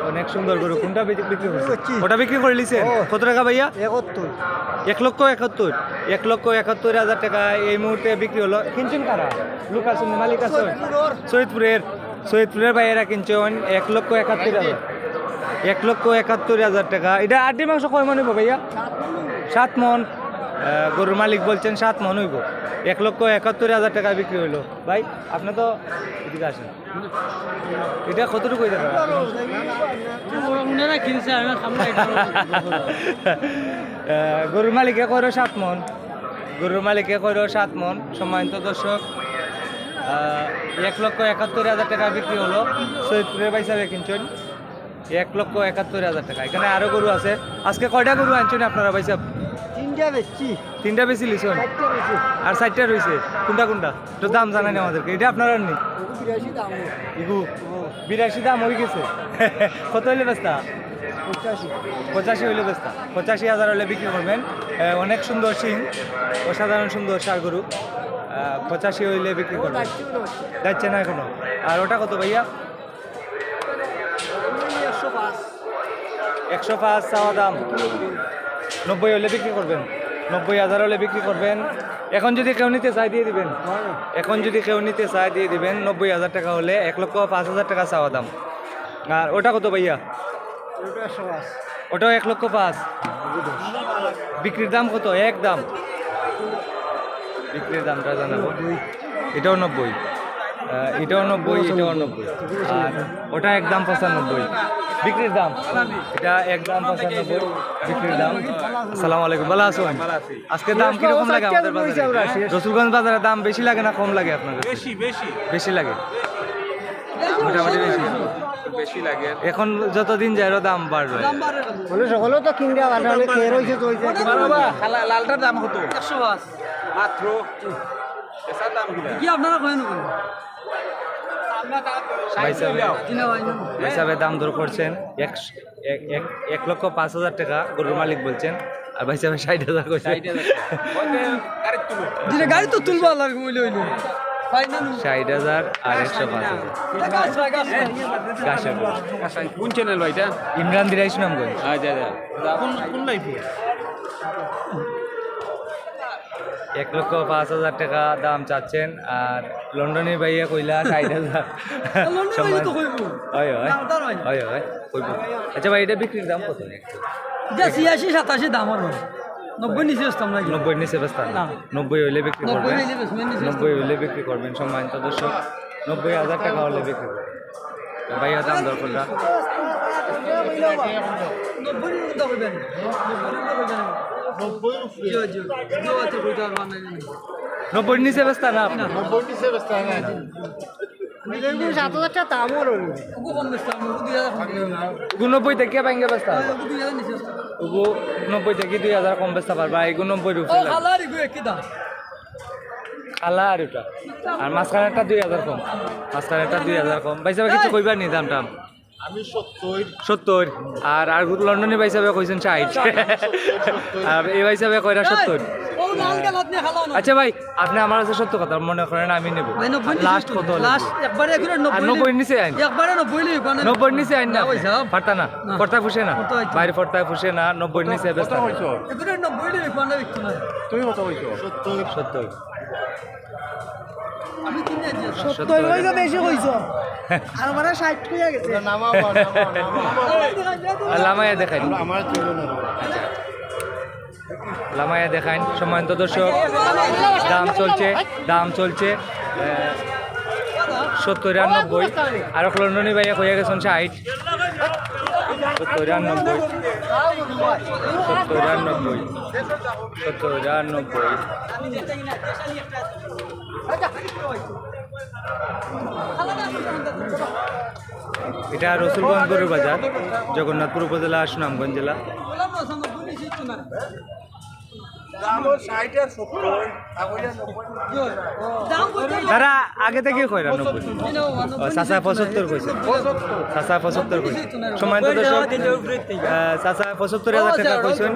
অনেক সুন্দর গরু। কোনটা বিক্রি করছে? ওটা বিক্রি করে লিছে কত টাকা ভাইয়া? 71। 1,71,000 1,71,000 টাকা এই মুহূর্তে বিক্রি হলো। কিনছেন কারা? লোক আছেন, মালিক আছেন? সৈয়দপুরের ভাইয়েরা কিনছেন 1,71,000 1,71,000 টাকা। এটা আটটি মাংস কয় মন হইব ভাইয়া? 7 মন। গরুর মালিক বলছেন 7 মন হইব। 1,71,000 টাকা বিক্রি হইলো। ভাই আপনি তো এদিকে আসেন, এটা কতটুকু হইতে পারে? গরুর মালিকে কইরো 7 মন, গরুর মালিকে কইরো 7 মন। সম্মানিত দর্শক, 1,71,000 টাকা বিক্রি হলো। সৈয়দপুরের বাইসাবে কিনছেন 1,71,000 টাকা। এখানে আরো গরু আছে। আজকে কয়টা গরু আনছেন আপনারা ভাইসাব? 3টা বেচছি। 3টা বেশি লিছন 4টা বেচছি। আর 4টা রয়েছে। কোনটা কোনটা তো দাম জানাই না আমাদেরকে। এটা আপনারা নি 82 দাম। ইগু 82 দাম হয়ে গেছে। কত হইলে বেস্তা? 85। 85 হইলে বেস্তা। 85,000 হলে বিক্রি করবেন। অনেক সুন্দর সিং, অসাধারণ সুন্দর ষাঁড় গরু। 85 হইলে বিক্রি করবেন। যাচ্ছে না এখনো। আর ওটা কত ভাইয়া? 105। 105 চাওয়া দাম। 90 হলে বিক্রি করবেন। 90,000 হলে বিক্রি করবেন। এখন যদি কেউ নিতে চায় দিয়ে দিবেন। এখন যদি কেউ নিতে চায় দিয়ে দিবেন। 90,000 টাকা হলে 1,05,000 টাকা চাওয়া দাম। আর ওটা কত ভাইয়া? ওটা 105। ওটাও 1,05,000। বিক্রির দাম কত? এক দাম। বিক্রির দামটা জানাবো। এটাও 90, এটাও 90, এটাও 90। আর ওটা একদম 95 বিক্রির দাম। এটা একদম 95 বিক্রির দাম। আসসালামু আলাইকুম, ভালো আছেন? আজকে দাম কিরকম লাগে আমাদের বাজারে? রসুলগঞ্জ বাজারে দাম বেশি লাগে না কম লাগে আপনার? বেশি বেশি বেশি লাগে, মোটামুটি বেশি লাগে। এখন যতদিন যায় আরো দাম বাড়বে। বলে সকলেও তো কিনতে পারে, কে রয়েছে তো হইছে। লালটার দাম কত? 105 মাত্র। এসার দাম কি আপনারা কইন কোন? হিসাবে দাম দর করছেন 1,05,000 টাকা গরুর মালিক বলছেন। আর ভাই সাহেব 60,000 কইছে। গাড়ি তো তুলবা লাগবে বলে হইলো 60,000 আর 105,000 গাছের গরু। কোন চ্যানেল ভাই এটা? ইমরান দিরাইশ নামগঞ্জ। আচ্ছা আচ্ছা কোন কোন লাইফে? 1,05,000 টাকা দাম চাচ্ছেন। আর লন্ডনের ভাইয়া কইলা 60,000। হয় হয় হয় হয় কইব। আচ্ছা ভাই, এটা বিক্রির দাম কত? 86-87 দাম আর 90 নিচে আসতাম না। 90 নিচে বেচতা না? 90 হইলে বিক্রি করবেন। 90 হইলে বিক্রি করবেন। সম্মানিত দর্শক, 90,000 টাকা হলে বিক্রি করবেন। ভাইয়া দাম দর করলা 90 নিচে বেচতা না আপনার? 7,000 টাকা দামও রইল। 90 থেকে ভাঙ্গে বেচতা? 90 থেকে 2,000 কম বেচতে পারবা। 90 রুপি খালা আর ওটা। আর মাঝখানেরটা 2,000 কম। মাঝখানেরটা 2,000 কম। ভাই সাহেব কিছু কইবার নি দামটা? আমি 70 70। আর আর লন্ডনে ভাই সাহেব কইছেন 60। আর এই ভাই সাহেব কয়টা 70। আচ্ছা ভাই, আপনি আমার কাছে সত্য কথা মনে করেন, আমি নেব। লাস্ট কত? লাস্ট একবারে 90 নিচে আইন। একবারে 90 নিচে আইন না পারতা না? পর্তায় ফুসে না বাইরে, পর্তায় ফুসে না। 90 নিচে বেচতা তুমি কত কইছো? 70। আমি কিনে দিয়েছি 70 কইছো, বেশি কইছো। আর মানে 60 কইয়া গেছে। লামায়া দেখাই, আমার ছিল না। লামায়া দেখাইন। সম্মানিত দর্শক, দাম চলছে 70 আর 90। আর লন্ডনী ভাইয়া কইয়া গেছেন 60। 70 আর 90, 70 আর 90, 70 আর 90। এটা রসুলগঞ্জ গরুর বাজার, জগন্নাথপুর উপজেলা, সুনামগঞ্জ জেলা। তারা আগে থেকে কয় 90 চাচা 75 কইছে চাচা 75 কইছে সময় তো দর্শক চাচা 75,000 টাকা কইছেন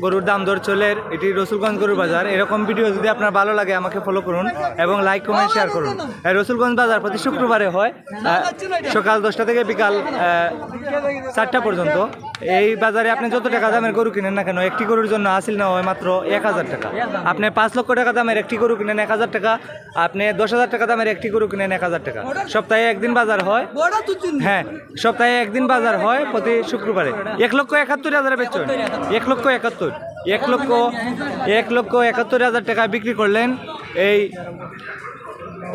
গরুর দাম দর চলের এটি রসুলগঞ্জ গরুর বাজার। এরকম ভিডিও যদি আপনার ভালো লাগে আমাকে ফলো করুন এবং লাইক কমেন্ট শেয়ার করুন। রসুলগঞ্জ বাজার প্রতি শুক্রবারে হয় সকাল 10টা থেকে বিকাল 4টা পর্যন্ত। এই বাজারে আপনি যত টাকা দামের গরু কিনেন না কেন একটি গরুর জন্য হাসিল না হয় মাত্র 1,000 টাকা। আপনি 5 লক্ষ টাকা দামের একটি গরু কিনেন 1,000 টাকা, আপনি 10,000 টাকা দামের একটি গরু কিনেন 1,000 টাকা। সপ্তাহে একদিন বাজার হয়, হ্যাঁ সপ্তাহে একদিন বাজার হয় প্রতি শুক্রবারে। 1,71,000 বেচছেন, 1,71,000 টাকা বিক্রি করলেন এই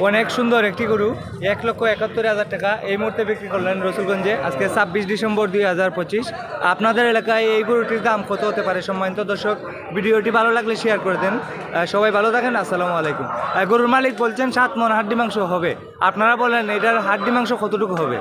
অনেক সুন্দর একটি গরু। 1,71,000 টাকা এই মুহূর্তে বিক্রি করলেন রসুলগঞ্জে আজকে 26 ডিসেম্বর 2025। আপনাদের এলাকায় এই গরুটির দাম কত হতে পারে সম্মানিত দর্শক? ভিডিওটি ভালো লাগলে শেয়ার করে দেন। সবাই ভালো থাকেন, আসসালামু আলাইকুম। গরুর মালিক বলছেন 7 মণ হাড্ডি মাংস হবে, আপনারা বলেন এটার হাড্ডি মাংস কতটুকু হবে?